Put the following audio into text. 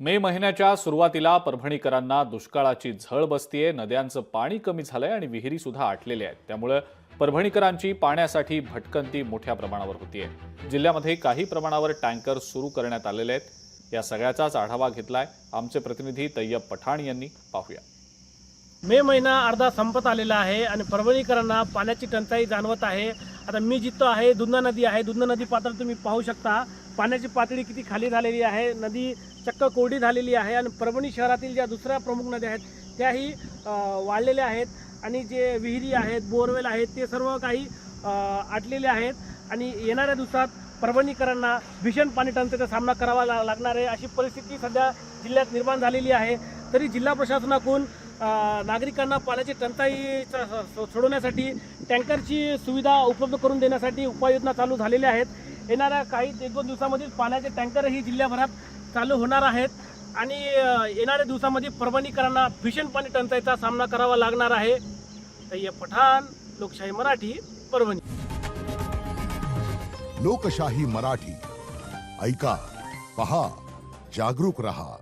मे महिन्याच्या सुरुवातीला परभणीकरांना दुष्काळाची झळ बसतीये। नद्यांचं पाणी कमी झालंय आणि विहिरी सुद्धा आटलेल्या आहेत। त्यामुळे परभणीकरांची पाण्यासाठी भटकंती मोठ्या प्रमाणावर होतीये। जिल्ह्यामध्ये काही प्रमाणावर टँकर सुरू करण्यात आलेले आहेत। या सगळ्याचाच आढावा घेतलाय आमचे प्रतिनिधी तैयब पठाण यांनी। पाहूया। मे महिना अर्धा संपत आलेला आहे आणि परभणीकरांना पाण्याची टंचाई जाणवत आहे। आता मी जिथं आहे दुधना नदी आहे। दुधना नदी पात्रात तुम्ही पाहू शकता पाण्याची पातळी किती खाली झालेली आहे। नदी चक्क कोरडी झालेली आहे आणि परभणी शहरातील ज्या दुसऱ्या प्रमुख नद्या आहेत त्याही वाढलेल्या आहेत आणि जे विहिरी आहेत, बोरवेल आहेत ते सर्व काही आटलेले आहेत आणि येणाऱ्या दिवसात परभणीकरांना भीषण पाणी टंचाईचा सामना करावा लागणार आहे अशी परिस्थिती सध्या जिल्ह्यात निर्माण झालेली आहे। तरी जिल्हा प्रशासनाकडून नागरिकांना पाण्याची टंचाई सोडवण्यासाठी टँकरची सुविधा उपलब्ध करून देण्यासाठी उपाययोजना चालू झालेल्या आहेत। येणाऱ्या काही 1-2 दिवसांमध्ये पाण्याचे टँकरही जिल्ह्याभरात चालू होणार आहेत आणि येणाऱ्या दिवसांमध्ये परभणीकरांना भीषण पाणी टंचाईचा सामना करावा लागणार आहे। तैयब पठाण, लोकशाही मराठी, परभणी। लोकशाही मराठी ऐका, पहा, जागरूक रहा।